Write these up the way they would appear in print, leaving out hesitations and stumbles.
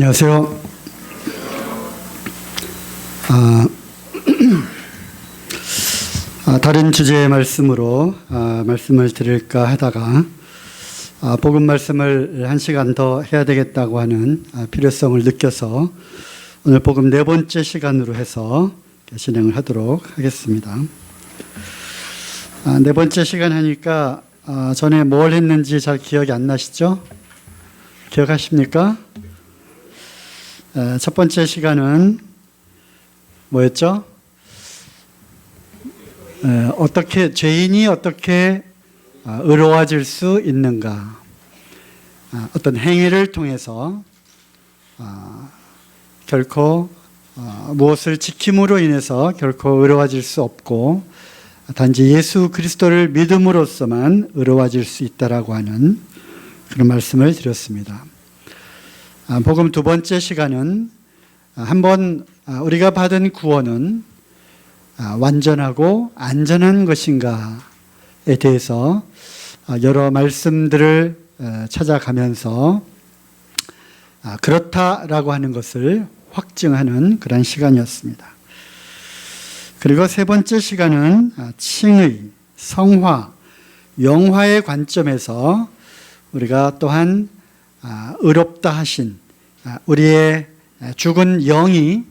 안녕하세요. 다른 주제의 말씀으로 말씀을 드릴까 하다가 복음 말씀을 1시간 더 해야 되겠다고 하는 필요성을 느껴서 오늘 복음 4번째 시간으로 해서 진행을 하도록 하겠습니다. 4번째 시간 하니까 전에 뭘 했는지 잘 기억이 안 나시죠? 기억하십니까? 첫 번째 시간은 뭐였죠? 죄인이 어떻게 의로워질 수 있는가? 어떤 행위를 통해서 결코 무엇을 지킴으로 인해서 결코 의로워질 수 없고 단지 예수 그리스도를 믿음으로써만 의로워질 수 있다라고 하는 그런 말씀을 드렸습니다. 복음 2번째 시간은 한번 우리가 받은 구원은 완전하고 안전한 것인가에 대해서 여러 말씀들을 찾아가면서 그렇다라고 하는 것을 확증하는 그런 시간이었습니다. 그리고 3번째 시간은 칭의, 성화, 영화의 관점에서 우리가 또한 의롭다 하신 우리의 죽은 영이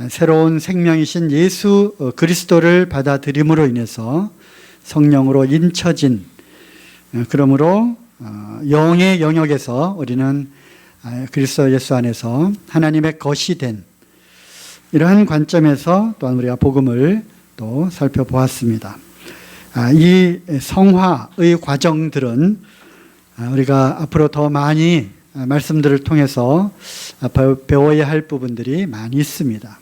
새로운 생명이신 예수 그리스도를 받아들임으로 인해서 성령으로 인쳐진, 그러므로 영의 영역에서 우리는 그리스도 예수 안에서 하나님의 것이 된 이러한 관점에서 또한 우리가 복음을 또 살펴보았습니다. 이 성화의 과정들은 우리가 앞으로 더 많이 말씀들을 통해서 배워야 할 부분들이 많이 있습니다.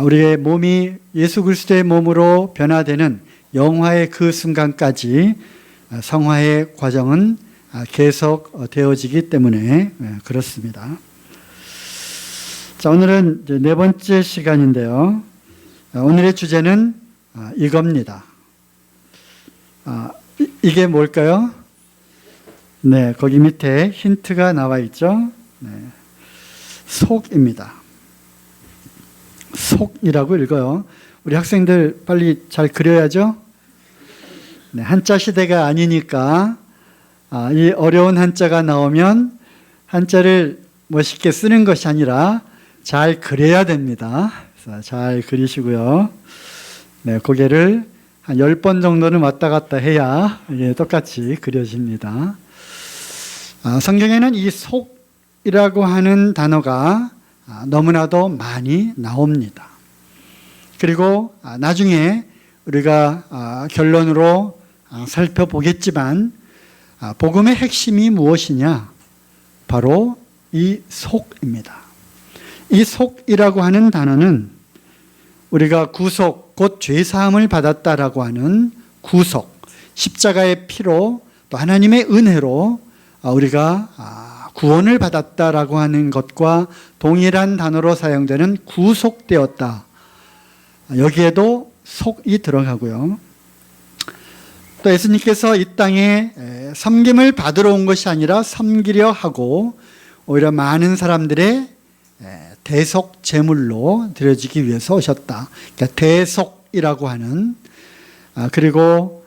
우리의 몸이 예수 그리스도의 몸으로 변화되는 영화의 그 순간까지 성화의 과정은 계속 되어지기 때문에 그렇습니다. 자, 오늘은 이제 4번째 시간인데요. 오늘의 주제는 이겁니다. 이게 뭘까요? 네, 거기 밑에 힌트가 나와 있죠. 네, 속입니다. 속이라고 읽어요. 우리 학생들 빨리 잘 그려야죠. 네, 한자 시대가 아니니까 이 어려운 한자가 나오면 한자를 멋있게 쓰는 것이 아니라 잘 그려야 됩니다. 그래서 잘 그리시고요. 네, 고개를 한 10번 정도는 왔다 갔다 해야 이게 똑같이 그려집니다. 성경에는 이 속이라고 하는 단어가 너무나도 많이 나옵니다. 그리고 나중에 우리가 결론으로 살펴보겠지만 복음의 핵심이 무엇이냐? 바로 이 속입니다. 이 속이라고 하는 단어는 우리가 구속, 곧 죄사함을 받았다라고 하는 구속, 십자가의 피로 또 하나님의 은혜로 우리가 구원을 받았다라고 하는 것과 동일한 단어로 사용되는 구속되었다. 여기에도 속이 들어가고요. 또 예수님께서 이 땅에 섬김을 받으러 온 것이 아니라 섬기려 하고 오히려 많은 사람들의 대속 제물로 드려지기 위해서 오셨다. 그러니까 대속이라고 하는 그리고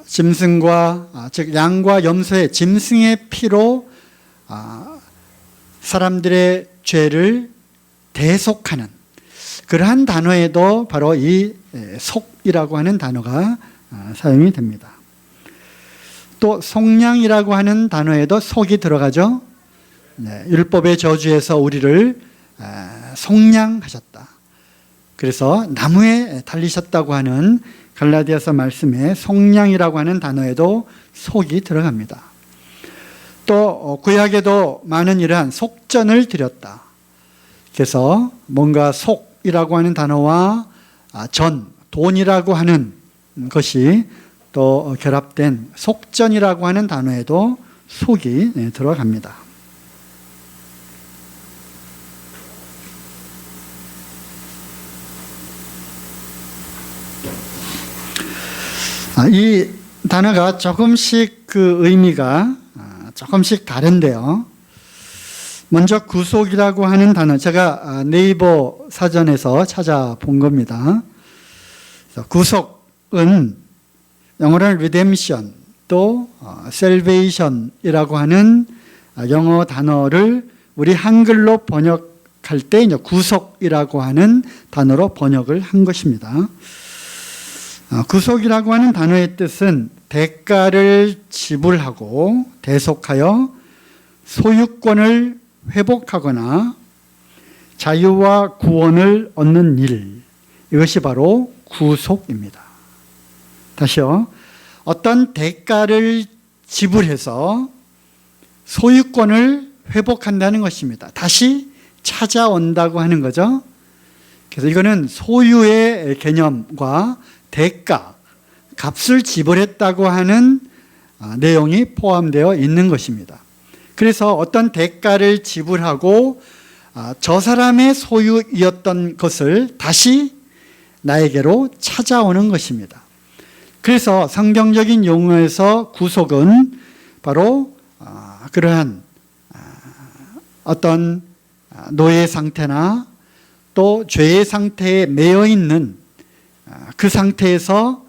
짐승과 즉 양과 염소의 짐승의 피로 사람들의 죄를 대속하는 그러한 단어에도 바로 이 속이라고 하는 단어가 사용이 됩니다. 또 속량이라고 하는 단어에도 속이 들어가죠. 네, 율법의 저주에서 우리를 속량하셨다. 그래서 나무에 달리셨다고 하는 갈라디아서 말씀에 속량이라고 하는 단어에도 속이 들어갑니다. 또 구약에도 많은 이러한 속전을 드렸다. 그래서 뭔가 속이라고 하는 단어와 돈이라고 하는 것이 또 결합된 속전이라고 하는 단어에도 속이 들어갑니다. 이 단어가 조금씩 그 의미가 조금씩 다른데요. 먼저 구속이라고 하는 단어, 제가 네이버 사전에서 찾아본 겁니다. 구속은 영어로는 redemption 또 salvation이라고 하는 영어 단어를 우리 한글로 번역할 때 이제 구속이라고 하는 단어로 번역을 한 것입니다. 구속이라고 하는 단어의 뜻은 대가를 지불하고 대속하여 소유권을 회복하거나 자유와 구원을 얻는 일, 이것이 바로 구속입니다. 다시요. 어떤 대가를 지불해서 소유권을 회복한다는 것입니다. 다시 찾아온다고 하는 거죠. 그래서 이거는 소유의 개념과 대가, 값을 지불했다고 하는 내용이 포함되어 있는 것입니다. 그래서 어떤 대가를 지불하고 저 사람의 소유이었던 것을 다시 나에게로 찾아오는 것입니다. 그래서 성경적인 용어에서 구속은 바로 그러한 어떤 노예 상태나 또 죄의 상태에 매여 있는 그 상태에서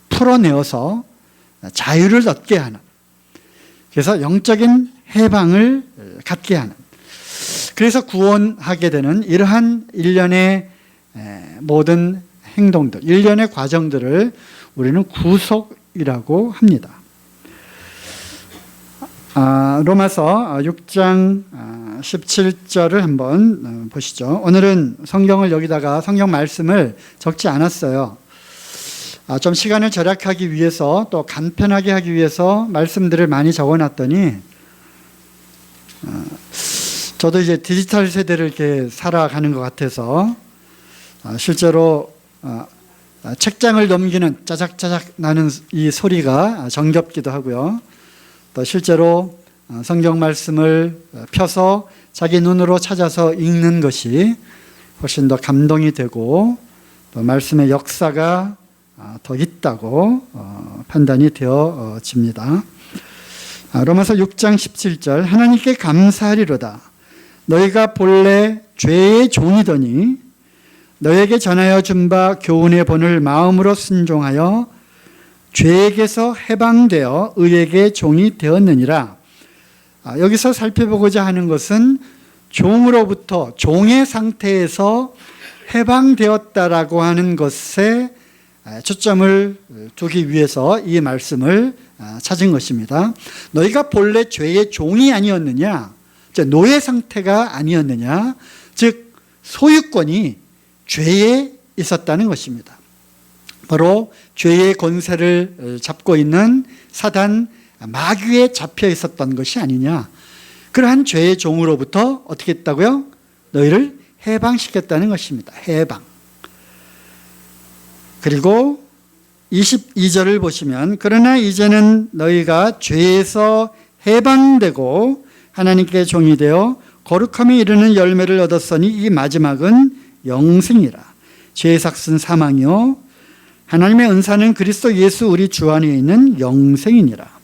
풀어내어서 자유를 얻게 하는, 그래서 영적인 해방을 갖게 하는, 그래서 구원하게 되는 이러한 일련의 모든 행동들, 일련의 과정들을 우리는 구속이라고 합니다. 로마서 6장 17절을 한번 보시죠. 오늘은 성경을 여기다가 성경 말씀을 적지 않았어요. 좀 시간을 절약하기 위해서 또 간편하게 하기 위해서 말씀들을 많이 적어놨더니 저도 이제 디지털 세대를 이렇게 살아가는 것 같아서 실제로 책장을 넘기는 짜작짜작 나는 이 소리가 정겹기도 하고요. 또 실제로 성경 말씀을 펴서 자기 눈으로 찾아서 읽는 것이 훨씬 더 감동이 되고 또 말씀의 역사가 더 있다고 판단이 되어집니다. 로마서 6장 17절 하나님께 감사하리로다. 너희가 본래 죄의 종이더니 너에게 전하여 준 바 교훈의 본을 마음으로 순종하여 죄에게서 해방되어 의에게 종이 되었느니라. 여기서 살펴보고자 하는 것은 종으로부터 종의 상태에서 해방되었다라고 하는 것에 초점을 두기 위해서 이 말씀을 찾은 것입니다. 너희가 본래 죄의 종이 아니었느냐, 노예 상태가 아니었느냐, 즉 소유권이 죄에 있었다는 것입니다. 바로 죄의 권세를 잡고 있는 사단 마귀에 잡혀 있었던 것이 아니냐. 그러한 죄의 종으로부터 어떻게 했다고요? 너희를 해방시켰다는 것입니다. 해방. 그리고 22절을 보시면 그러나 이제는 너희가 죄에서 해방되고 하나님께 종이 되어 거룩함에 이르는 열매를 얻었으니 이 마지막은 영생이라. 죄의 삭은 사망이요 하나님의 은사는 그리스도 예수 우리 주 안에 있는 영생이니라.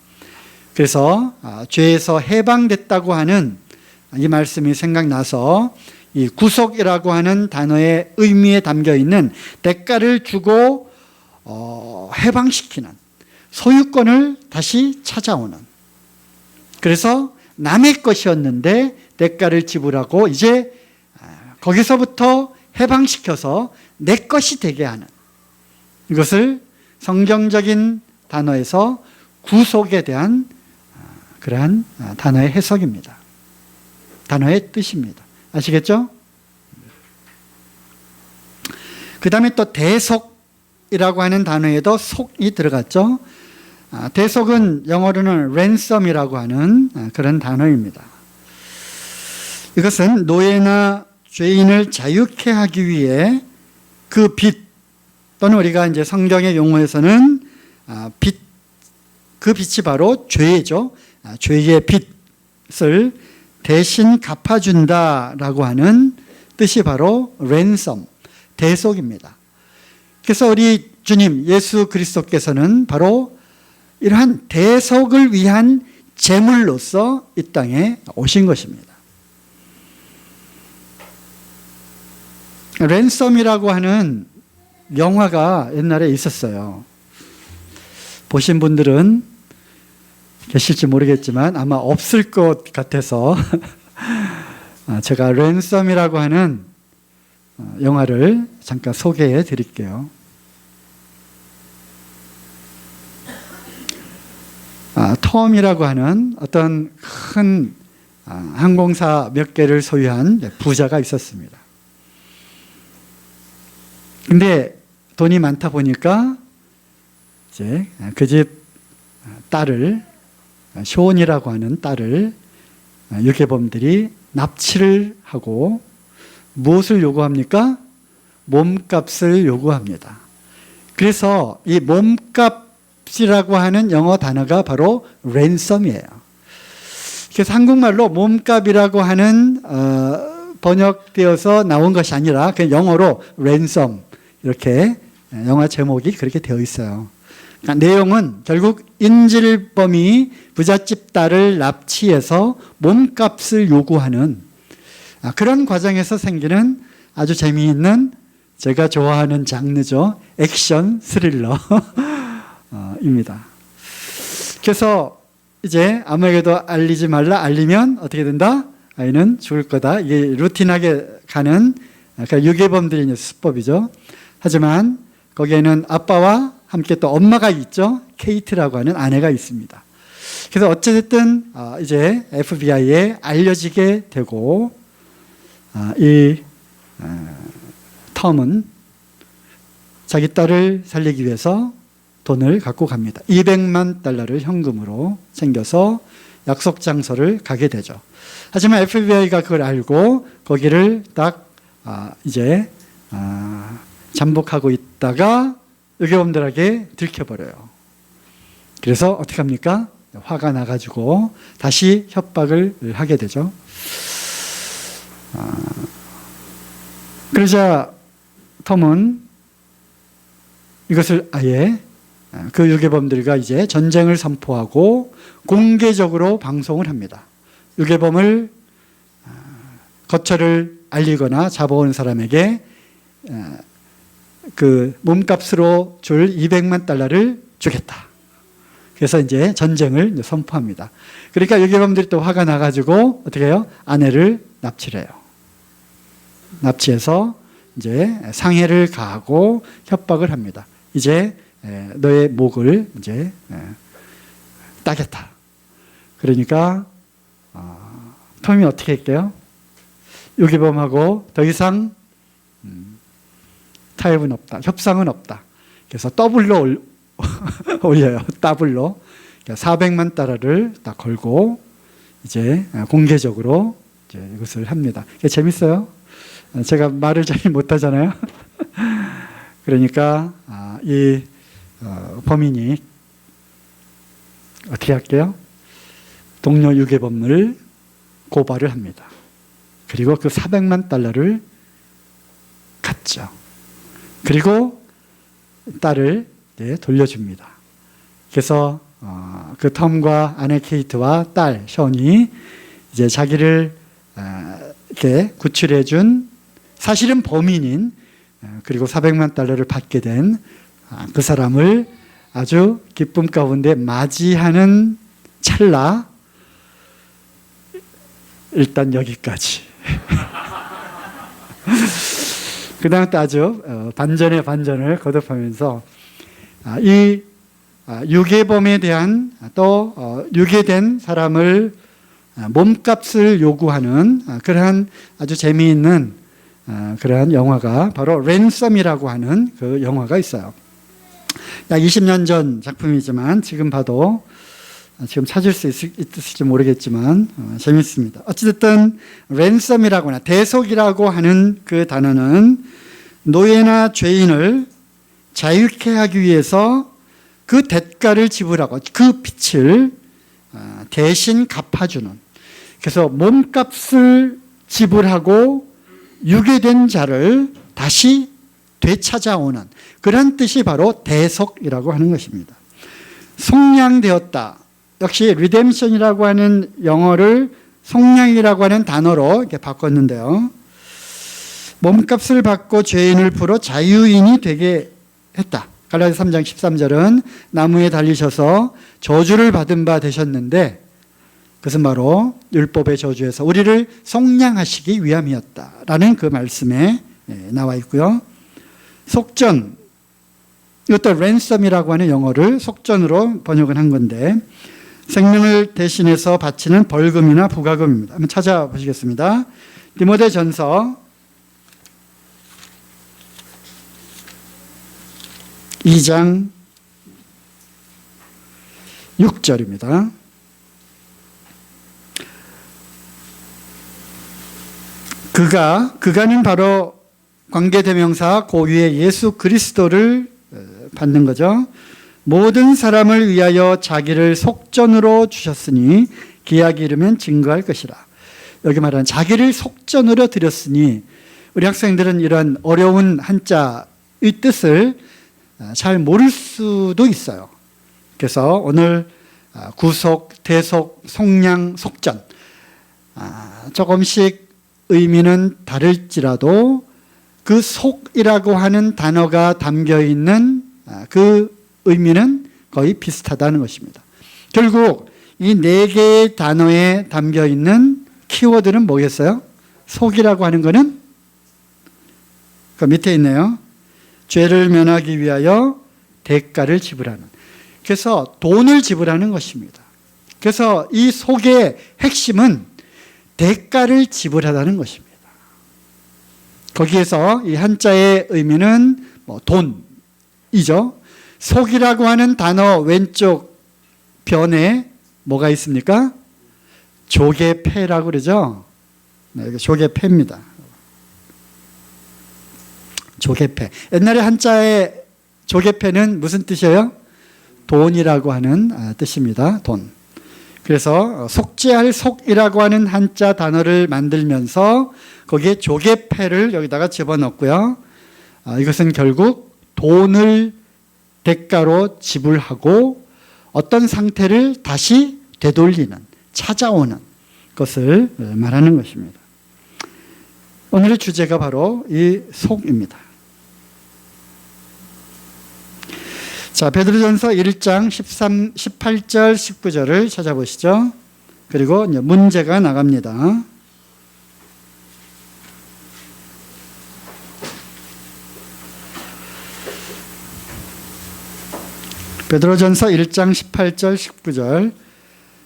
그래서 죄에서 해방됐다고 하는 이 말씀이 생각나서 이 구속이라고 하는 단어의 의미에 담겨 있는 대가를 주고 해방시키는 소유권을 다시 찾아오는, 그래서 남의 것이었는데 대가를 지불하고 이제 거기서부터 해방시켜서 내 것이 되게 하는, 이것을 성경적인 단어에서 구속에 대한 그러한 단어의 해석입니다. 단어의 뜻입니다. 아시겠죠? 그 다음에 또 대속이라고 하는 단어에도 속이 들어갔죠. 대속은 영어로는 ransom이라고 하는 그런 단어입니다. 이것은 노예나 죄인을 자유케 하기 위해 그 빚, 또는 우리가 이제 성경의 용어에서는 빚, 그 빚이 바로 죄죠. 죄의 빚을 대신 갚아준다라고 하는 뜻이 바로 ransom, 대속입니다. 그래서 우리 주님 예수 그리스도께서는 바로 이러한 대속을 위한 제물로서 이 땅에 오신 것입니다. 랜섬이라고 하는 영화가 옛날에 있었어요. 보신 분들은 계실지 모르겠지만 아마 없을 것 같아서 제가 랜섬이라고 하는 영화를 잠깐 소개해 드릴게요. 톰이라고 하는 어떤 큰 항공사 몇 개를 소유한 부자가 있었습니다. 근데 돈이 많다 보니까 이제 그 집 딸을, 쇼온이라고 하는 딸을 유괴범들이 납치를 하고 무엇을 요구합니까? 몸값을 요구합니다. 그래서 이 몸값이라고 하는 영어 단어가 바로 랜섬이에요. 그래서 한국말로 몸값이라고 하는 번역되어서 나온 것이 아니라 그냥 영어로 랜섬, 이렇게 영화 제목이 그렇게 되어 있어요. 그러니까 내용은 결국 인질범이 부잣집 딸을 납치해서 몸값을 요구하는 그런 과정에서 생기는 아주 재미있는, 제가 좋아하는 장르죠. 액션 스릴러입니다. 그래서 이제 아무에게도 알리지 말라, 알리면 어떻게 된다? 아이는 죽을 거다. 이게 루틴하게 가는 유괴범들의 수법이죠. 하지만 거기에는 아빠와 함께 또 엄마가 있죠. 케이트라고 하는 아내가 있습니다. 그래서 어쨌든 이제 FBI에 알려지게 되고 이 톰은 자기 딸을 살리기 위해서 돈을 갖고 갑니다. 200만 달러를 현금으로 챙겨서 약속 장소를 가게 되죠. 하지만 FBI가 그걸 알고 거기를 딱 이제 잠복하고 있다가 유괴범들에게 들켜버려요. 그래서 어떻게 합니까? 화가 나가지고 다시 협박을 하게 되죠. 그러자 톰은 이것을 아예 그 유괴범들과 이제 전쟁을 선포하고 공개적으로 방송을 합니다. 유괴범을 거처를 알리거나 잡아오는 사람에게 그 몸값으로 줄 200만 달러를 주겠다. 그래서 이제 전쟁을 선포합니다. 그러니까 유괴범들이 또 화가 나가지고 어떻게 해요? 아내를 납치를 해요. 납치해서 이제 상해를 가하고 협박을 합니다. 이제 너의 목을 이제 따겠다. 그러니까 톰이 어떻게 할게요? 유괴범하고 더 이상 타협은 없다. 협상은 없다. 그래서 더블로 올려요. 더블로. 400만 달러를 딱 걸고 이제 공개적으로 이제 이것을 합니다. 재밌어요. 제가 말을 잘 못하잖아요. 그러니까 이 범인이 어떻게 할게요? 동료 유괴범을 고발을 합니다. 그리고 그 400만 달러를 갖죠. 그리고 딸을 돌려줍니다. 그래서 그 톰과 아내 케이트와 딸 션이 이제 자기를 이렇게 구출해준 사실은 범인인 그리고 400만 달러를 받게 된 그 사람을 아주 기쁨 가운데 맞이하는 찰나 일단 여기까지. 그 다음 또 아주 반전의 반전을 거듭하면서 이 유괴범에 대한 또 유괴된 사람을 몸값을 요구하는 그러한 아주 재미있는 그러한 영화가 바로 랜섬이라고 하는 그 영화가 있어요. 약 20년 전 작품이지만 지금 봐도 지금 찾을 수 있을지 모르겠지만 재밌습니다. 어찌됐든 랜섬이라고 하나 대속이라고 하는 그 단어는 노예나 죄인을 자유케 하기 위해서 그 대가를 지불하고 그 빚을 대신 갚아주는, 그래서 몸값을 지불하고 유괴된 자를 다시 되찾아오는 그런 뜻이 바로 대속이라고 하는 것입니다. 속량되었다, 역시 redemption이라고 하는 영어를 속량이라고 하는 단어로 이렇게 바꿨는데요. 몸값을 받고 죄인을 풀어 자유인이 되게 했다. 갈라디아 3장 13절은 나무에 달리셔서 저주를 받은 바 되셨는데 그것은 바로 율법의 저주에서 우리를 속량하시기 위함이었다라는 그 말씀에 나와 있고요. 속전, 이것도 random이라고 하는 영어를 속전으로 번역을 한 건데 생명을 대신해서 바치는 벌금이나 부가금입니다. 한번 찾아보시겠습니다. 디모데전서 2장 6절입니다. 그가는 바로 관계대명사 고유의 예수 그리스도를 받는 거죠. 모든 사람을 위하여 자기를 속전으로 주셨으니 기약이 이르면 증거할 것이라. 여기 말하는 자기를 속전으로 드렸으니 우리 학생들은 이런 어려운 한자의 뜻을 잘 모를 수도 있어요. 그래서 오늘 구속, 대속, 속량, 속전 조금씩 의미는 다를지라도 그 속이라고 하는 단어가 담겨있는 그 의미는 거의 비슷하다는 것입니다. 결국 이 네 개의 단어에 담겨있는 키워드는 뭐겠어요? 속이라고 하는 것은 그 밑에 있네요. 죄를 면하기 위하여 대가를 지불하는. 그래서 돈을 지불하는 것입니다. 그래서 이 속의 핵심은 대가를 지불하다는 것입니다. 거기에서 이 한자의 의미는 돈이죠. 속이라고 하는 단어 왼쪽 변에 뭐가 있습니까? 조개패라고 그러죠. 네, 조개패입니다. 조개패. 옛날에 한자의 조개패는 무슨 뜻이에요? 돈이라고 하는 뜻입니다. 돈. 그래서 속죄할 속이라고 하는 한자 단어를 만들면서 거기에 조개패를 여기다가 집어넣고요. 이것은 결국 돈을 대가로 지불하고 어떤 상태를 다시 되돌리는, 찾아오는 것을 말하는 것입니다. 오늘의 주제가 바로 이 속입니다. 자, 베드로전서 1장 18절, 19절을 찾아보시죠. 그리고 이제 문제가 나갑니다. 베드로전서 1장 18절, 19절.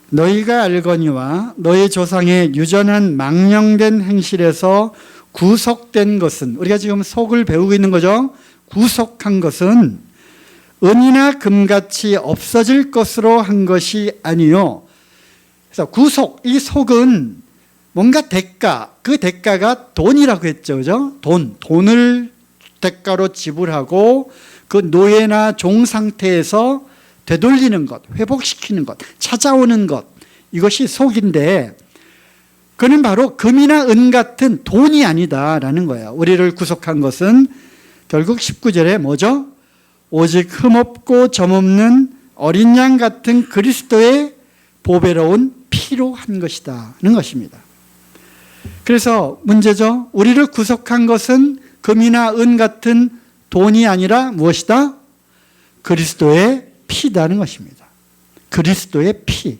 너희가 알거니와 너희 조상의 유전한 망령된 행실에서 구속된 것은, 우리가 지금 속을 배우고 있는 거죠. 구속한 것은 은이나 금같이 없어질 것으로 한 것이 아니요. 그래서 구속, 이 속은 뭔가 대가, 그 대가가 돈이라고 했죠. 그죠? 돈을 대가로 지불하고 그 노예나 종 상태에서 되돌리는 것, 회복시키는 것, 찾아오는 것, 이것이 속인데 그는 바로 금이나 은 같은 돈이 아니다라는 거예요. 우리를 구속한 것은 결국 19절에 뭐죠? 오직 흠없고 점없는 어린 양 같은 그리스도의 보배로운 피로 한 것이다는 것입니다. 그래서 문제죠. 우리를 구속한 것은 금이나 은 같은 돈이 아니라 무엇이다? 그리스도의 피다는 것입니다. 그리스도의 피.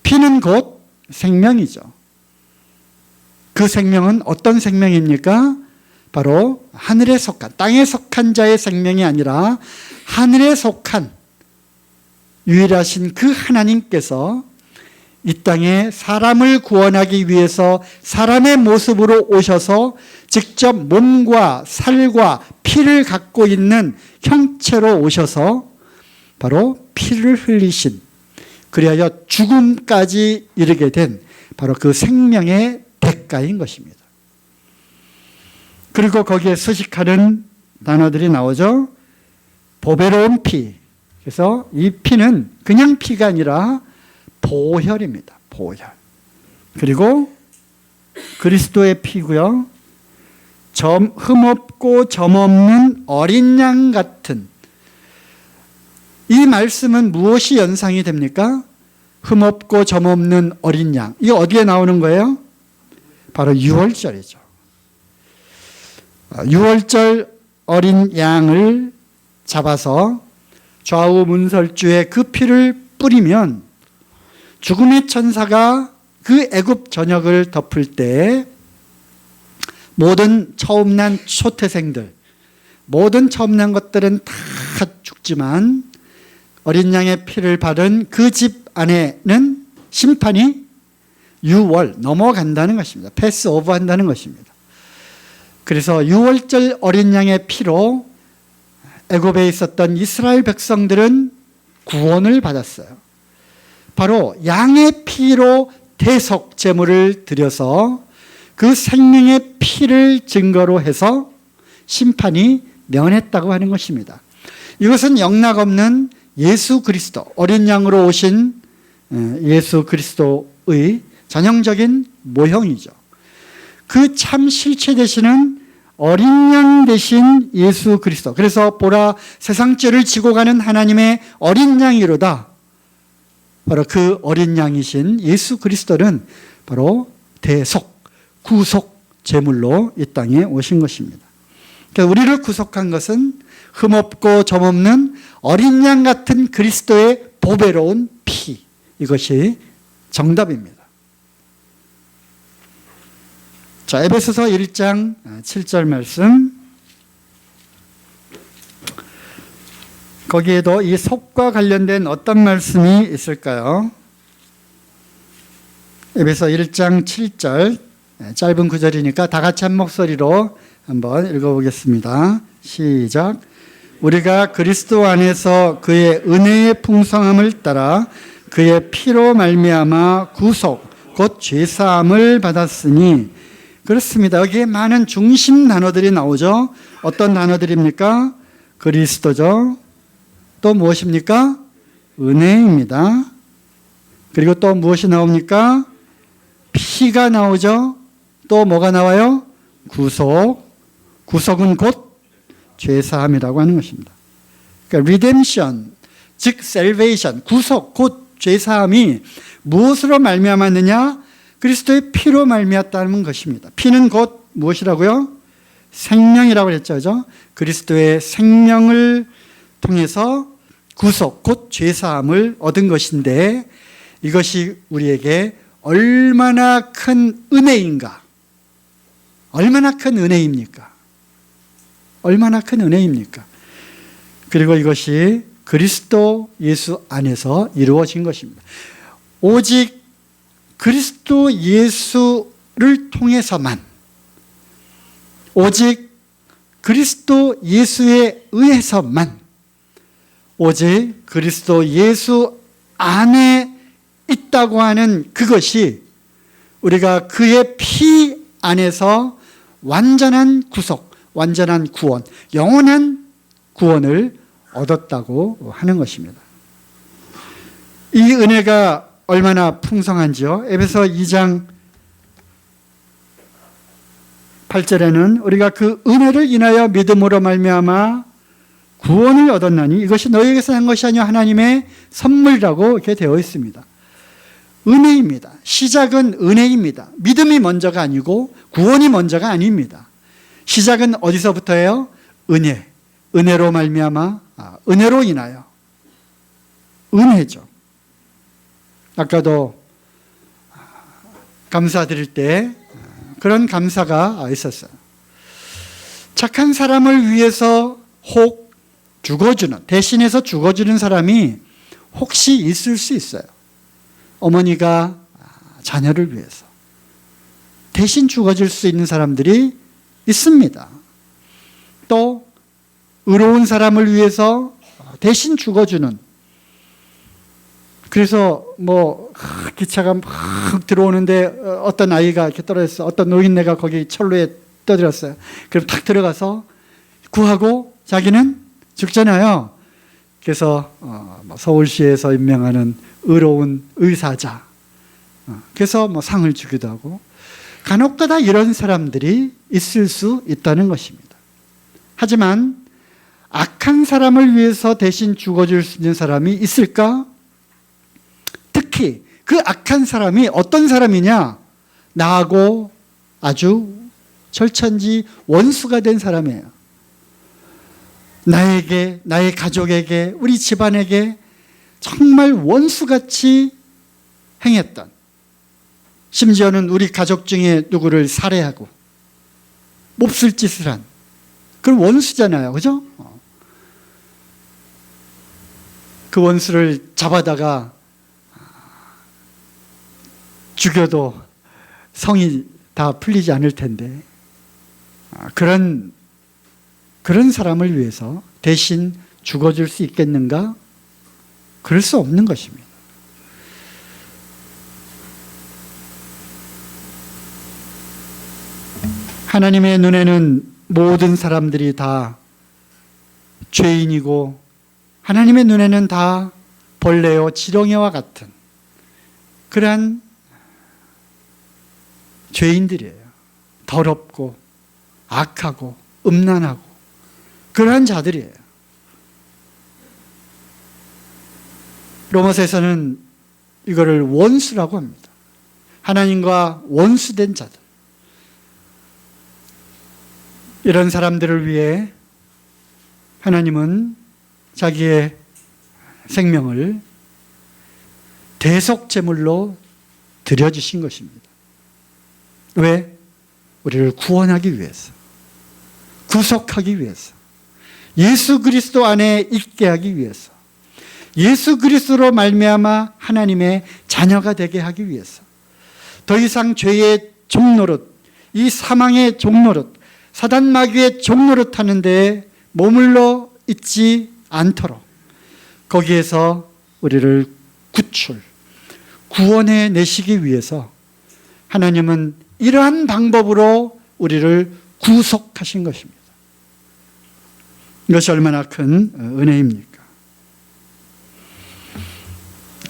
피는 곧 생명이죠. 그 생명은 어떤 생명입니까? 바로 하늘에 속한, 땅에 속한 자의 생명이 아니라 하늘에 속한 유일하신 그 하나님께서 이 땅에 사람을 구원하기 위해서 사람의 모습으로 오셔서 직접 몸과 살과 피를 갖고 있는 형체로 오셔서 바로 피를 흘리신, 그리하여 죽음까지 이르게 된 바로 그 생명의 대가인 것입니다. 그리고 거기에 수식하는 단어들이 나오죠. 보배로운 피. 그래서 이 피는 그냥 피가 아니라 보혈입니다. 보혈. 그리고 그리스도의 피고요. 흠없고 점없는 어린 양 같은, 이 말씀은 무엇이 연상이 됩니까? 흠없고 점없는 어린 양. 이게 어디에 나오는 거예요? 바로 유월절이죠. 유월절 어린 양을 잡아서 좌우 문설주에 그 피를 뿌리면 죽음의 천사가 그 애굽 전역을 덮을 때 모든 처음 난 초태생들, 모든 처음 난 것들은 다 죽지만 어린 양의 피를 바른 그 집 안에는 심판이 유월 넘어간다는 것입니다. 패스 오버 한다는 것입니다. 그래서 유월절 어린 양의 피로 애굽에 있었던 이스라엘 백성들은 구원을 받았어요. 바로 양의 피로 대속 제물을 드려서 그 생명의 피를 증거로 해서 심판이 면했다고 하는 것입니다. 이것은 영락없는 예수 그리스도, 어린 양으로 오신 예수 그리스도의 전형적인 모형이죠. 그 참 실체 되시는 어린 양 되신 예수 그리스도. 그래서 보라 세상 죄를 지고 가는 하나님의 어린 양이로다. 바로 그 어린 양이신 예수 그리스도는 바로 대속, 구속 제물로 이 땅에 오신 것입니다. 그러니까 우리를 구속한 것은 흠없고 점없는 어린 양 같은 그리스도의 보배로운 피. 이것이 정답입니다. 자, 에베소서 1장 7절 말씀. 거기에도 이 속과 관련된 어떤 말씀이 있을까요? 에베소 1장 7절, 짧은 구절이니까 다 같이 한 목소리로 한번 읽어보겠습니다. 시작. 우리가 그리스도 안에서 그의 은혜의 풍성함을 따라 그의 피로 말미암아 구속, 곧 죄사함을 받았으니. 그렇습니다. 여기에 많은 중심 단어들이 나오죠. 어떤 단어들입니까? 그리스도죠. 또 무엇입니까? 은혜입니다. 그리고 또 무엇이 나옵니까? 피가 나오죠. 또 뭐가 나와요? 구속. 구속은 곧 죄사함이라고 하는 것입니다. 그러니까 redemption, 즉 salvation, 구속, 곧 죄사함이 무엇으로 말미암았느냐? 그리스도의 피로 말미암았다는 것입니다. 피는 곧 무엇이라고요? 생명이라고 했죠. 그죠? 그리스도의 생명을 통해서 구속, 곧 죄사함을 얻은 것인데 이것이 우리에게 얼마나 큰 은혜인가? 얼마나 큰 은혜입니까? 얼마나 큰 은혜입니까? 그리고 이것이 그리스도 예수 안에서 이루어진 것입니다. 오직 그리스도 예수를 통해서만, 오직 그리스도 예수에 의해서만, 오직 그리스도 예수 안에 있다고 하는 그것이 우리가 그의 피 안에서 완전한 구속, 완전한 구원, 영원한 구원을 얻었다고 하는 것입니다. 이 은혜가 얼마나 풍성한지요. 에베소 2장 8절에는 우리가 그 은혜를 인하여 믿음으로 말미암아 구원을 얻었나니 이것이 너희에게서 난 것이 아니요 하나님의 선물이라고 이렇게 되어 있습니다. 은혜입니다. 시작은 은혜입니다. 믿음이 먼저가 아니고 구원이 먼저가 아닙니다. 시작은 어디서부터예요? 은혜. 은혜로 말미암아, 은혜로 인하여. 은혜죠. 아까도 감사드릴 때 그런 감사가 있었어요. 착한 사람을 위해서 혹 죽어주는, 대신해서 죽어주는 사람이 혹시 있을 수 있어요. 어머니가 자녀를 위해서 대신 죽어줄 수 있는 사람들이 있습니다. 또 의로운 사람을 위해서 대신 죽어주는, 그래서 뭐 기차가 막 들어오는데 어떤 아이가 이렇게 떨어졌어. 어떤 노인네가 거기 철로에 떠들었어요. 그럼 탁 들어가서 구하고 자기는 죽잖아요. 그래서 서울시에서 임명하는 의로운 의사자, 그래서 뭐 상을 주기도 하고, 간혹가다 이런 사람들이 있을 수 있다는 것입니다. 하지만 악한 사람을 위해서 대신 죽어줄 수 있는 사람이 있을까? 특히 그 악한 사람이 어떤 사람이냐? 나하고 아주 절찬지 원수가 된 사람이에요. 나에게, 나의 가족에게, 우리 집안에게 정말 원수같이 행했던, 심지어는 우리 가족 중에 누구를 살해하고 몹쓸 짓을 한 그런 원수잖아요. 그죠? 그 원수를 잡아다가 죽여도 성이 다 풀리지 않을 텐데, 그런 사람을 위해서 대신 죽어줄 수 있겠는가? 그럴 수 없는 것입니다. 하나님의 눈에는 모든 사람들이 다 죄인이고, 하나님의 눈에는 다 벌레요 지렁이와 같은 그러한 죄인들이에요. 더럽고 악하고 음란하고 그러한 자들이에요. 로마서에서는 이거를 원수라고 합니다. 하나님과 원수된 자들. 이런 사람들을 위해 하나님은 자기의 생명을 대속제물로 드려주신 것입니다. 왜? 우리를 구원하기 위해서, 구속하기 위해서, 예수 그리스도 안에 있게 하기 위해서, 예수 그리스도로 말미암아 하나님의 자녀가 되게 하기 위해서, 더 이상 죄의 종노릇, 이 사망의 종노릇, 사단 마귀의 종노릇 하는 데에 머물러 있지 않도록 거기에서 우리를 구원해 내시기 위해서 하나님은 이러한 방법으로 우리를 구속하신 것입니다. 이것이 얼마나 큰 은혜입니까?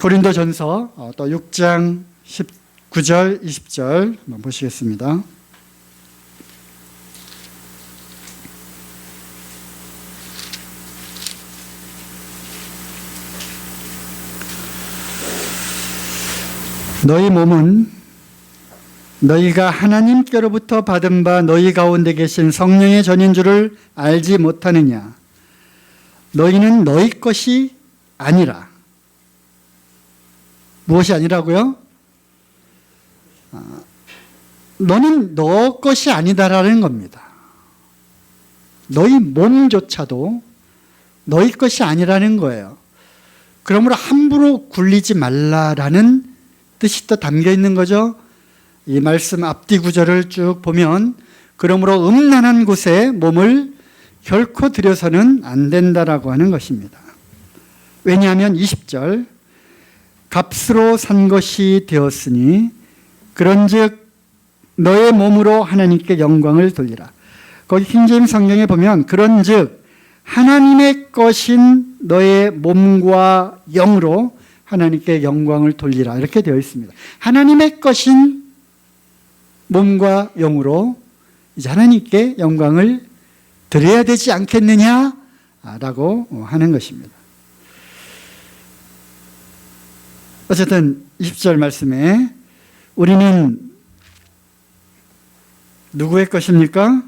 고린도전서 또 6장 19절 20절 한번 보시겠습니다. 너희 몸은 너희가 하나님께로부터 받은 바 너희 가운데 계신 성령의 전인 줄을 알지 못하느냐? 너희는 너희 것이 아니라. 무엇이 아니라고요? 너는 너 것이 아니다라는 겁니다. 너희 몸조차도 너희 것이 아니라는 거예요. 그러므로 함부로 굴리지 말라라는 뜻이 또 담겨 있는 거죠. 이 말씀 앞뒤 구절을 쭉 보면 그러므로 음란한 곳에 몸을 결코 들여서는 안 된다라고 하는 것입니다. 왜냐하면 20절 값으로 산 것이 되었으니 그런즉 너의 몸으로 하나님께 영광을 돌리라. 거기 킹제임스 성경에 보면 그런즉 하나님의 것인 너의 몸과 영으로 하나님께 영광을 돌리라 이렇게 되어 있습니다. 하나님의 것인 몸과 영으로 이제 하나님께 영광을 드려야 되지 않겠느냐라고 하는 것입니다. 어쨌든 20절 말씀에 우리는 누구의 것입니까?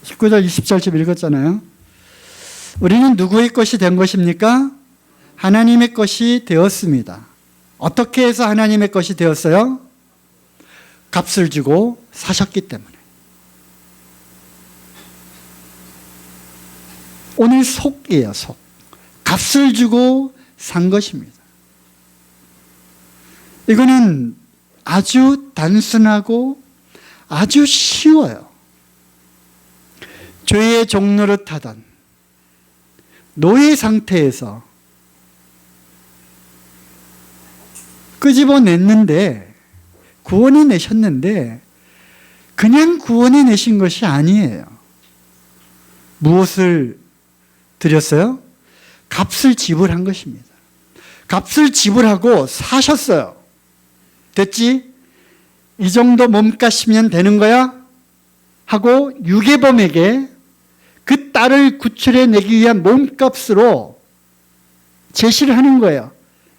19절 20절 좀 읽었잖아요. 우리는 누구의 것이 된 것입니까? 하나님의 것이 되었습니다. 어떻게 해서 하나님의 것이 되었어요? 값을 주고 사셨기 때문에. 오늘 속이에요, 속. 값을 주고 산 것입니다. 이거는 아주 단순하고 아주 쉬워요. 죄의 종노릇 하던 노예 상태에서 끄집어냈는데, 구원해 내셨는데 그냥 구원해 내신 것이 아니에요. 무엇을 드렸어요? 값을 지불한 것입니다. 값을 지불하고 사셨어요. 됐지? 이 정도 몸값이면 되는 거야? 하고 유괴범에게 그 딸을 구출해 내기 위한 몸값으로 제시를 하는 거예요.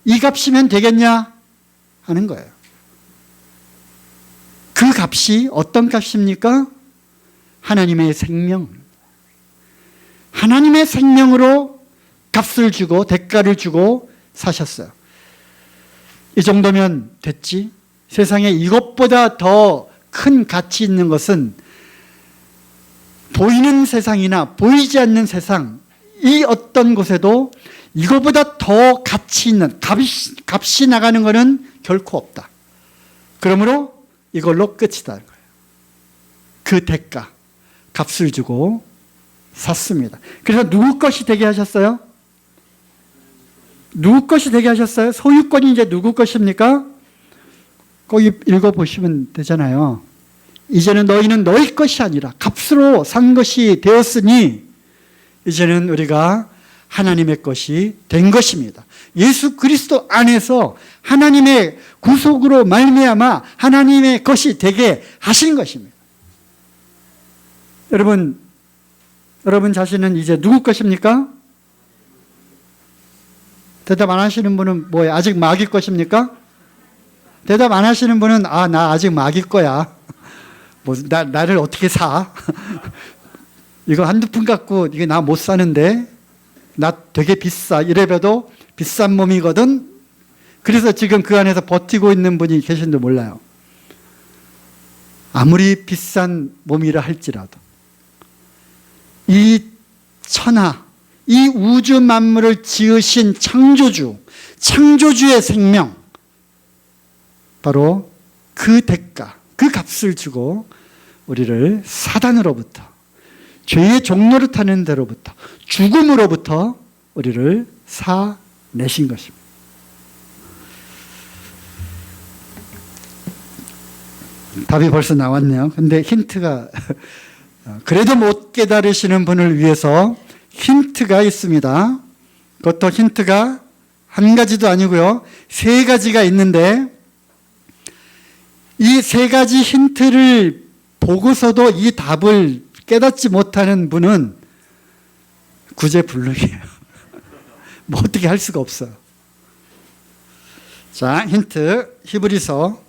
이 값이면 되겠냐 하는 거예요. 그 값이 어떤 값입니까? 하나님의 생명. 하나님의 생명으로 값을 주고 대가를 주고 사셨어요. 이 정도면 됐지? 세상에 이것보다 더 큰 가치 있는 것은 보이는 세상이나 보이지 않는 세상, 이 어떤 곳에도 이거보다 더 가치 있는 값이 나가는 것은 결코 없다. 그러므로 이걸로 끝이다. 그 대가, 값을 주고 샀습니다. 그래서 누구 것이 되게 하셨어요? 누구 것이 되게 하셨어요? 소유권이 이제 누구 것입니까? 거기 읽어보시면 되잖아요. 이제는 너희는 너희 것이 아니라 값으로 산 것이 되었으니 이제는 우리가 하나님의 것이 된 것입니다. 예수 그리스도 안에서 하나님의 구속으로 말미암아 하나님의 것이 되게 하신 것입니다. 여러분 자신은 이제 누구 것입니까? 대답 안 하시는 분은 뭐예요? 아직 마귀 것입니까? 대답 안 하시는 분은 나 아직 마귀 거야. 나를 어떻게 사? 이거 한두 푼 갖고 이게 나 못 사는데 나 되게 비싸. 이래봬도 비싼 몸이거든. 그래서 지금 그 안에서 버티고 있는 분이 계신지 몰라요. 아무리 비싼 몸이라 할지라도 이 천하, 이 우주 만물을 지으신 창조주의 생명, 바로 그 대가, 그 값을 주고 우리를 사단으로부터, 죄의 종노릇하는 데로부터, 죽음으로부터 우리를 사내신 것입니다. 답이 벌써 나왔네요. 근데 힌트가 그래도 못 깨달으시는 분을 위해서 힌트가 있습니다. 그것도 힌트가 한 가지도 아니고요. 세 가지가 있는데 이 세 가지 힌트를 보고서도 이 답을 깨닫지 못하는 분은 구제불능이에요. 뭐 어떻게 할 수가 없어요. 자, 힌트 히브리서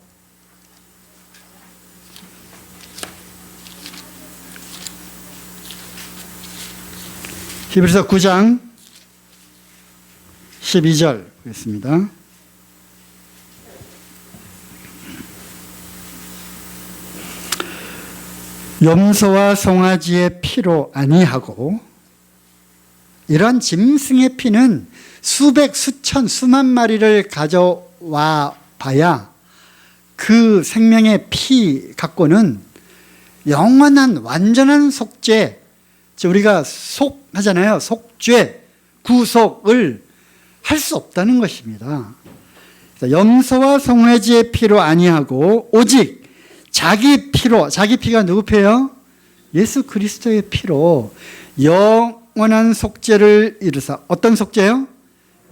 9장 12절 보겠습니다. 염소와 송아지의 피로 아니하고 이러한 짐승의 피는 수백, 수천, 수만 마리를 가져와 봐야 그 생명의 피 갖고는 영원한 완전한 속죄, 우리가 속하잖아요. 속죄, 구속을 할 수 없다는 것입니다. 염소와 송아지의 피로 아니하고 오직 자기 피로, 자기 피가 누구 피예요? 예수 그리스도의 피로 영원한 속죄를 이루사. 어떤 속죄요?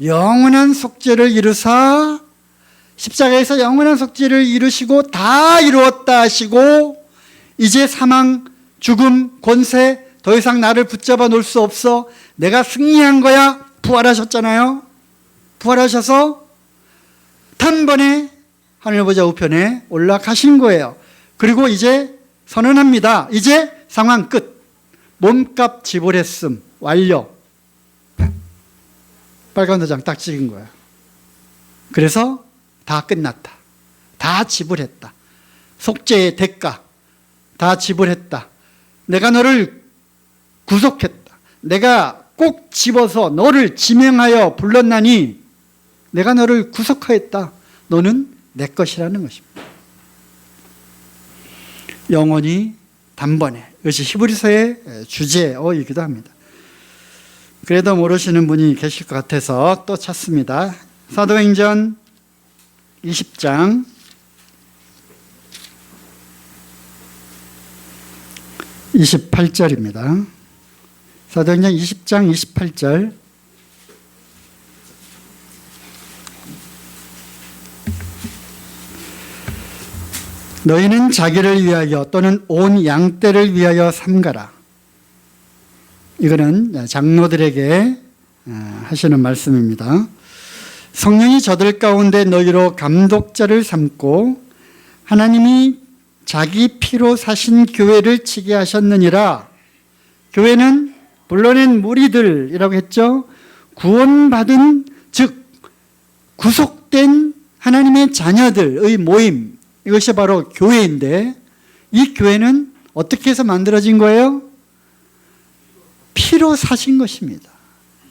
영원한 속죄를 이루사 십자가에서 영원한 속죄를 이루시고 다 이루었다 하시고 이제 사망, 죽음, 권세 더 이상 나를 붙잡아 놓을 수 없어. 내가 승리한 거야. 부활하셨잖아요. 부활하셔서 단번에 하늘보좌 우편에 올라가신 거예요. 그리고 이제 선언합니다. 이제 상황 끝. 몸값 지불했음. 완료. 빨간 도장 딱 찍은 거예요. 그래서 다 끝났다. 다 지불했다. 속죄의 대가 다 지불했다. 내가 너를 구속했다. 내가 꼭 집어서 너를 지명하여 불렀나니 내가 너를 구속하였다. 너는 내 것이라는 것입니다. 영원히 단번에. 이것이 히브리서의 주제이기도 합니다. 그래도 모르시는 분이 계실 것 같아서 또 찾습니다. 사도행전 20장 28절입니다. 사도행전 20장 28절. 너희는 자기를 위하여 또는 온 양떼를 위하여 삼가라. 이거는 장로들에게 하시는 말씀입니다. 성령이 저들 가운데 너희로 감독자를 삼고 하나님이 자기 피로 사신 교회를 치게 하셨느니라. 교회는 불러낸 무리들이라고 했죠. 구원받은, 즉 구속된 하나님의 자녀들의 모임, 이것이 바로 교회인데, 이 교회는 어떻게 해서 만들어진 거예요? 피로 사신 것입니다.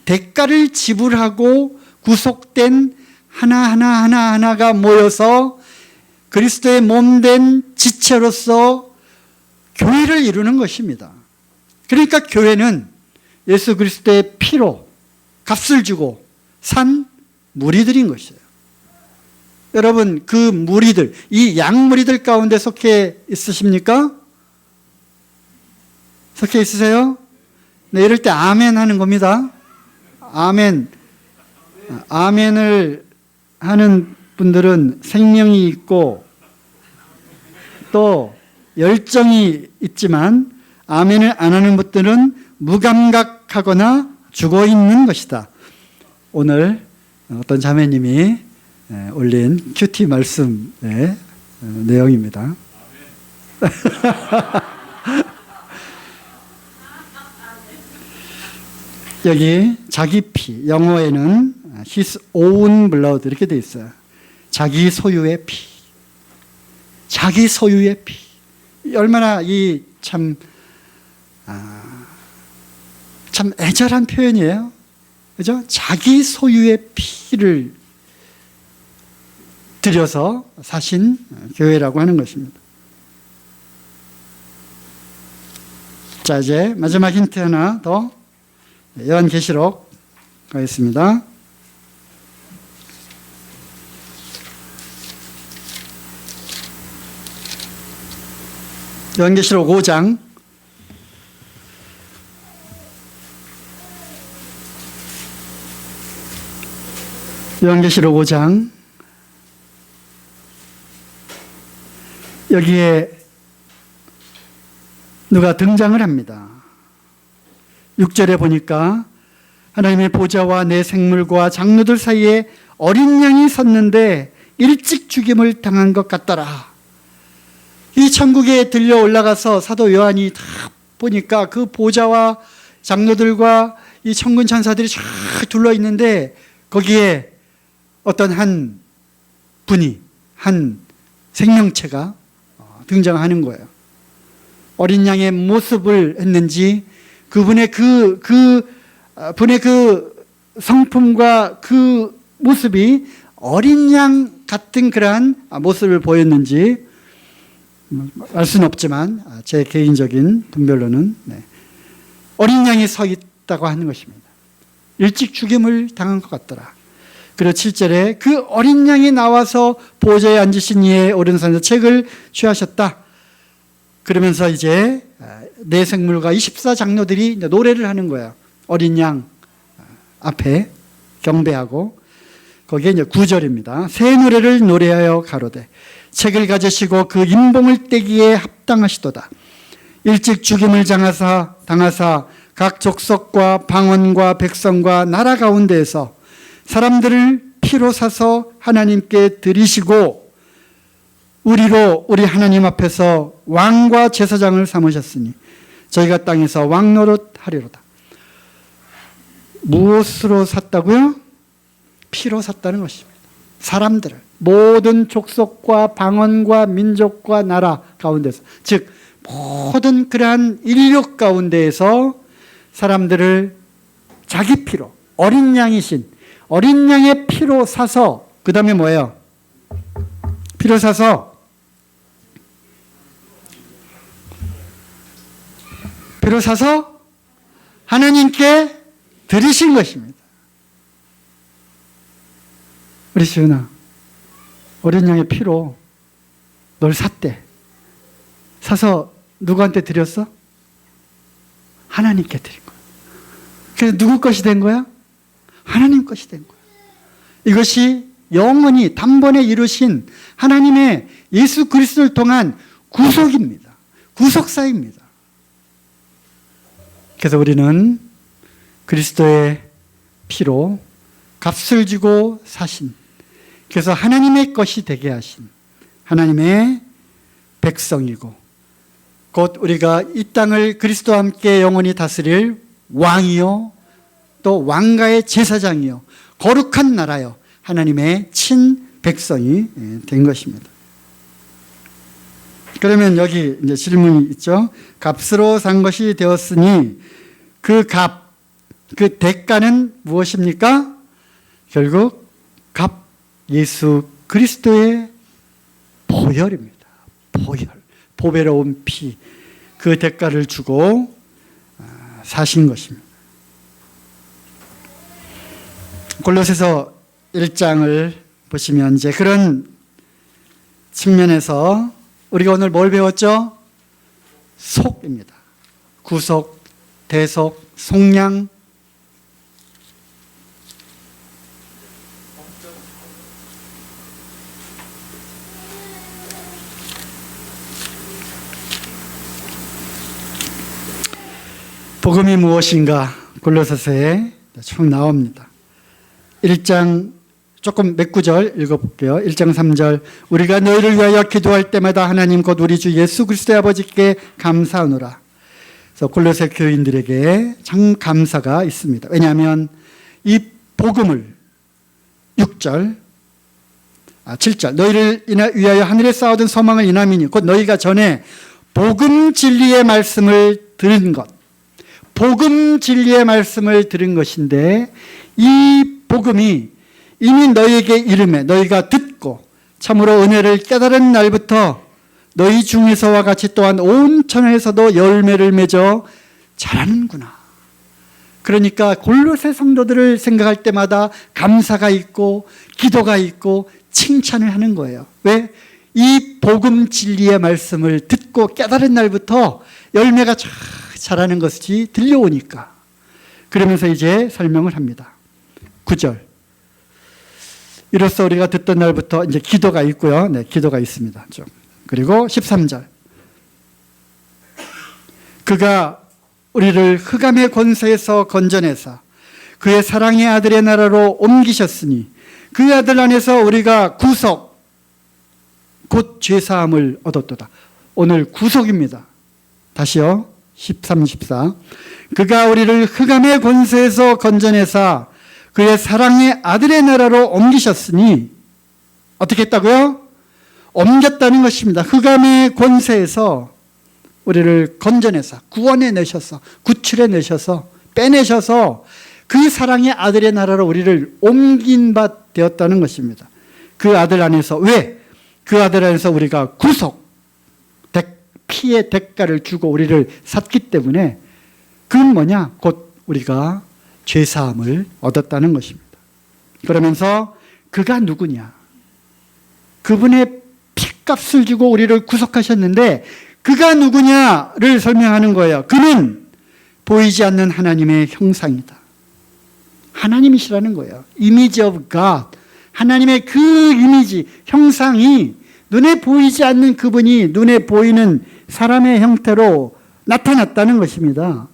대가를 지불하고 구속된 하나하나가 모여서 그리스도의 몸된 지체로서 교회를 이루는 것입니다. 그러니까 교회는 예수 그리스도의 피로 값을 주고 산 무리들인 것이에요. 여러분, 그 무리들, 이 양무리들 가운데 속해 있으십니까? 속해 있으세요? 네, 이럴 때 아멘 하는 겁니다. 아멘. 아멘을 하는 분들은 생명이 있고 또 열정이 있지만, 아멘을 안 하는 분들은 무감각하거나 죽어 있는 것이다. 오늘 어떤 자매님이 올린 큐티 말씀의 내용입니다. 여기 자기 피, 영어에는 his own blood 이렇게 돼 있어요. 자기 소유의 피. 자기 소유의 피. 얼마나 이 참 애절한 표현이에요. 그죠? 자기 소유의 피를 들여서 사신 교회라고 하는 것입니다. 자, 이제 마지막 힌트 하나 더. 요한계시록 가겠습니다. 요한계시록 5장. 요한계시록 5장. 여기에 누가 등장을 합니다. 6절에 보니까 하나님의 보좌와 내 생물과 장로들 사이에 어린 양이 섰는데 일찍 죽임을 당한 것 같더라. 이 천국에 들려 올라가서 사도 요한이 다 보니까 그 보좌와 장로들과 이 천군 천사들이 쫙 둘러 있는데, 거기에 어떤 한 분이, 한 생명체가 등장하는 거예요. 어린 양의 모습을 했는지 그분의 분의 그 성품과 그 모습이 어린 양 같은 그러한 모습을 보였는지 알 수는 없지만, 제 개인적인 분별로는 어린 양이 서 있다고 하는 것입니다. 일찍 죽임을 당한 것 같더라. 그리고 7절에 그 어린 양이 나와서 보좌에 앉으신 이의 오른손에 책을 취하셨다. 그러면서 이제 내 생물과 24장로들이 노래를 하는 거예요. 어린 양 앞에 경배하고, 거기에 이제 9절입니다. 새 노래를 노래하여 가로되 책을 가지시고 그 인봉을 떼기에 합당하시도다. 일찍 죽임을 당하사 각 족속과 방언과 백성과 나라 가운데에서 사람들을 피로 사서 하나님께 드리시고 우리로 우리 하나님 앞에서 왕과 제사장을 삼으셨으니 저희가 땅에서 왕 노릇하리로다. 무엇으로 샀다고요? 피로 샀다는 것입니다. 사람들을, 모든 족속과 방언과 민족과 나라 가운데서, 즉 모든 그러한 인류 가운데에서 사람들을 자기 피로, 어린 양이신 어린 양의 피로 사서, 그 다음에 뭐예요? 피로 사서 하나님께 드리신 것입니다. 우리 시은아, 어린 양의 피로 널 샀대. 사서 누구한테 드렸어? 하나님께 드린 거야. 그래서 누구 것이 된 거야? 하나님 것이 된 거야. 이것이 영원히 단번에 이루신 하나님의 예수 그리스도를 통한 구속입니다. 구속사입니다. 그래서 우리는 그리스도의 피로 값을 주고 사신, 그래서 하나님의 것이 되게 하신 하나님의 백성이고, 곧 우리가 이 땅을 그리스도와 함께 영원히 다스릴 왕이요 또 왕가의 제사장이요 거룩한 나라요 하나님의 친 백성이 된 것입니다. 그러면 여기 이제 질문이 있죠. 값으로 산 것이 되었으니 그 값, 그 대가는 무엇입니까? 결국 값, 예수 그리스도의 보혈입니다. 보혈, 보배로운 피, 그 대가를 주고 사신 것입니다. 골로새서 1장을 보시면 이제 그런 측면에서 우리가 오늘 뭘 배웠죠? 속입니다. 구속, 대속, 속량. 복음이 무엇인가 골로새서에 쭉 나옵니다. 1장 조금 몇 구절 읽어볼게요. 1장 3절 우리가 너희를 위하여 기도할 때마다 하나님 곧 우리 주 예수 그리스도의 아버지께 감사하노라. 그래서 골로새 교인들에게 참 감사가 있습니다. 왜냐하면 이 복음을 7절 너희를 위하여 하늘에 쌓아둔 소망을 인함이니 곧 너희가 전에 복음 진리의 말씀을 들은 것, 복음 진리의 말씀을 들은 것인데 이 복음이 이미 너희에게 이름에 너희가 듣고 참으로 은혜를 깨달은 날부터 너희 중에서와 같이 또한 온 천하에서도 열매를 맺어 자라는구나. 그러니까 골로새 성도들을 생각할 때마다 감사가 있고 기도가 있고 칭찬을 하는 거예요. 왜? 이 복음 진리의 말씀을 듣고 깨달은 날부터 열매가 쫙 자라는 것이 들려오니까. 그러면서 이제 설명을 합니다. 9절 이로써 우리가 듣던 날부터 이제 기도가 있고요. 네, 기도가 있습니다. 좀. 그리고 13절 그가 우리를 흑암의 권세에서 건져내사 그의 사랑의 아들의 나라로 옮기셨으니 그 아들 안에서 우리가 구속 곧 죄사함을 얻었도다. 오늘 구속입니다. 다시요. 13, 14 그가 우리를 흑암의 권세에서 건져내사 그의 사랑의 아들의 나라로 옮기셨으니 어떻게 했다고요? 옮겼다는 것입니다. 흑암의 권세에서 우리를 건져내서 구원해내셔서 구출해내셔서 빼내셔서 그 사랑의 아들의 나라로 우리를 옮긴 바 되었다는 것입니다. 그 아들 안에서 왜? 그 아들 안에서 우리가 구속, 피의 대가를 주고 우리를 샀기 때문에 그건 뭐냐? 곧 우리가 죄사함을 얻었다는 것입니다. 그러면서 그가 누구냐? 그분의 피값을 주고 우리를 구속하셨는데 그가 누구냐를 설명하는 거예요. 그는 보이지 않는 하나님의 형상이다. 하나님이시라는 거예요. Image of God. 하나님의 그 이미지, 형상이 눈에 보이지 않는 그분이 눈에 보이는 사람의 형태로 나타났다는 것입니다.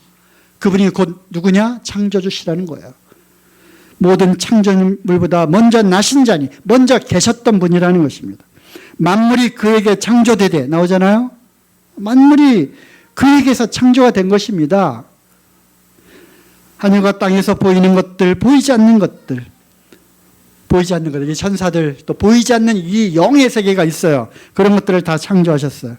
그분이 곧 누구냐? 창조주시라는 거예요. 모든 창조물보다 먼저 나신 자니 먼저 계셨던 분이라는 것입니다. 만물이 그에게 창조되되 나오잖아요. 만물이 그에게서 창조가 된 것입니다. 하늘과 땅에서 보이는 것들, 보이지 않는 것들, 이 천사들, 또 보이지 않는 이 영의 세계가 있어요. 그런 것들을 다 창조하셨어요.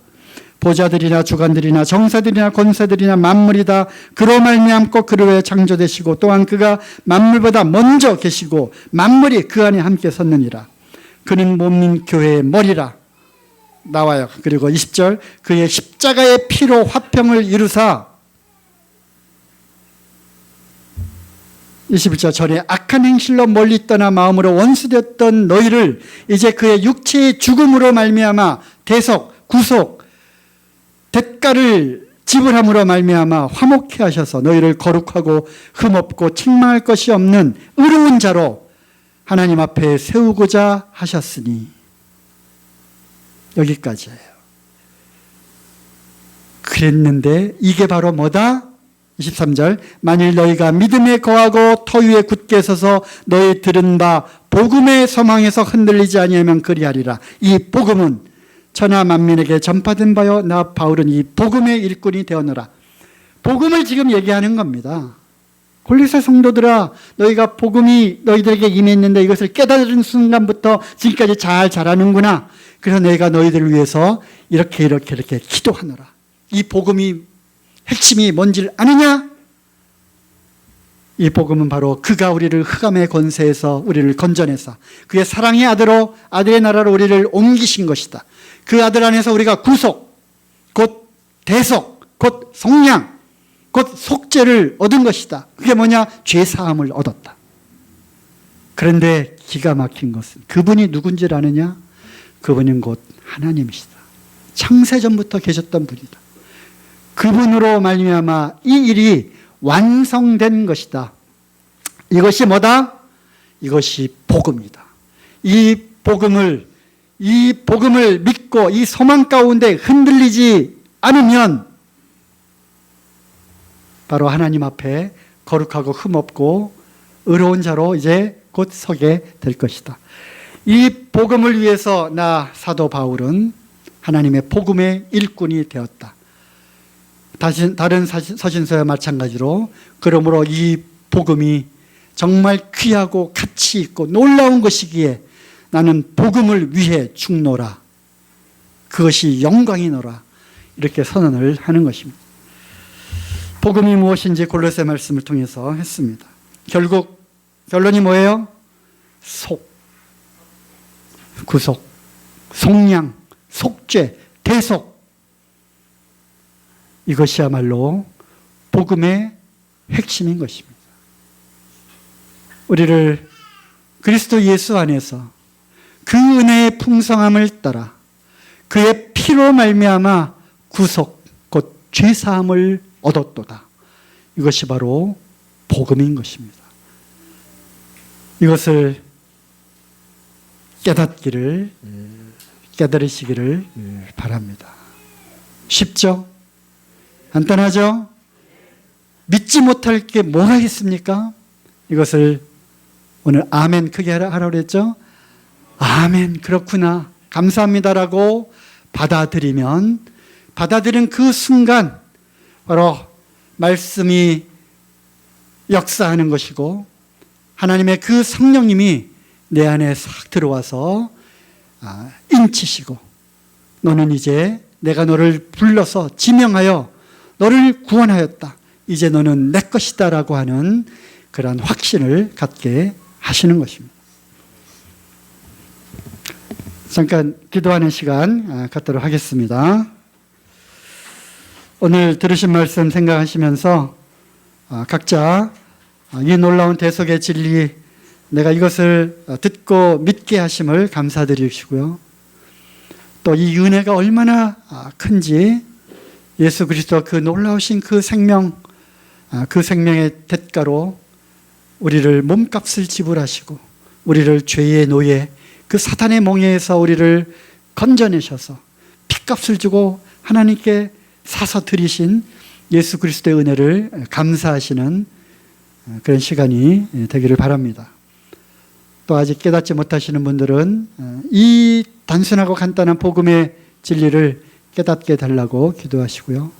보좌들이나 주관들이나 정사들이나 권세들이나 만물이 다 그로 말미암고 그로 에 창조되시고 또한 그가 만물보다 먼저 계시고 만물이 그 안에 함께 섰느니라. 그는 몸인 교회의 머리라. 나와요. 그리고 20절 그의 십자가의 피로 화평을 이루사 21절 전에 악한 행실로 멀리 떠나 마음으로 원수되었던 너희를 이제 그의 육체의 죽음으로 말미암아 대속, 구속, 대가를 지불함으로 말미암아 화목케 하셔서 너희를 거룩하고 흠없고 책망할 것이 없는 의로운 자로 하나님 앞에 세우고자 하셨으니 여기까지예요. 그랬는데 이게 바로 뭐다? 23절 만일 너희가 믿음에 거하고 터위에 굳게 서서 너희 들은 바 복음의 소망에서 흔들리지 아니하면 그리하리라. 이 복음은 천하 만민에게 전파된 바요 나 바울은 이 복음의 일꾼이 되었노라. 복음을 지금 얘기하는 겁니다. 골로새 성도들아, 너희가 복음이 너희들에게 임했는데 이것을 깨달은 순간부터 지금까지 잘 자라는구나. 그래서 내가 너희들을 위해서 이렇게 기도하노라. 이 복음이 핵심이 뭔지를 아느냐? 이 복음은 바로 그가 우리를 흑암의 권세에서 우리를 건져내서 그의 사랑의 아들로 아들의 나라로 우리를 옮기신 것이다. 그 아들 안에서 우리가 구속, 곧 대속, 곧 속량, 곧 속죄를 얻은 것이다. 그게 뭐냐? 죄사함을 얻었다. 그런데 기가 막힌 것은 그분이 누군지를 아느냐? 그분은 곧 하나님이시다. 창세전부터 계셨던 분이다. 그분으로 말미암아 이 일이 완성된 것이다. 이것이 뭐다? 이것이 복음이다. 이 복음을 믿고 이 소망 가운데 흔들리지 않으면 바로 하나님 앞에 거룩하고 흠없고 의로운 자로 이제 곧 서게 될 것이다. 이 복음을 위해서 나 사도 바울은 하나님의 복음의 일꾼이 되었다. 다른 서신서와 마찬가지로 그러므로 이 복음이 정말 귀하고 가치 있고 놀라운 것이기에 나는 복음을 위해 죽노라. 그것이 영광이노라. 이렇게 선언을 하는 것입니다. 복음이 무엇인지 골로새 말씀을 통해서 했습니다. 결국 결론이 뭐예요? 구속, 속량, 속죄, 대속. 이것이야말로 복음의 핵심인 것입니다. 우리를 그리스도 예수 안에서 그 은혜의 풍성함을 따라 그의 피로 말미암아 구속, 곧 죄사함을 얻었도다. 이것이 바로 복음인 것입니다. 이것을 깨달으시기를 바랍니다. 쉽죠? 간단하죠? 믿지 못할 게 뭐가 있습니까? 이것을 오늘 아멘 크게 하라고 그랬죠? 아멘 그렇구나 감사합니다라고 받아들이는 그 순간 바로 말씀이 역사하는 것이고 하나님의 그 성령님이 내 안에 싹 들어와서 인치시고 너는 이제 내가 너를 불러서 지명하여 너를 구원하였다. 이제 너는 내 것이다 라고 하는 그러한 확신을 갖게 하시는 것입니다. 잠깐 기도하는 시간 갖도록 하겠습니다. 오늘 들으신 말씀 생각하시면서 각자 이 놀라운 대속의 진리 내가 이것을 듣고 믿게 하심을 감사드리시고요. 또 이 은혜가 얼마나 큰지 예수 그리스도 그 놀라우신 그 생명, 그 생명의 대가로 우리를 몸값을 지불하시고 우리를 죄의 노예, 그 사탄의 몽해에서 우리를 건져내셔서 피값을 주고 하나님께 사서 드리신 예수 그리스도의 은혜를 감사하시는 그런 시간이 되기를 바랍니다. 또 아직 깨닫지 못하시는 분들은 이 단순하고 간단한 복음의 진리를 깨닫게 달라고 기도하시고요.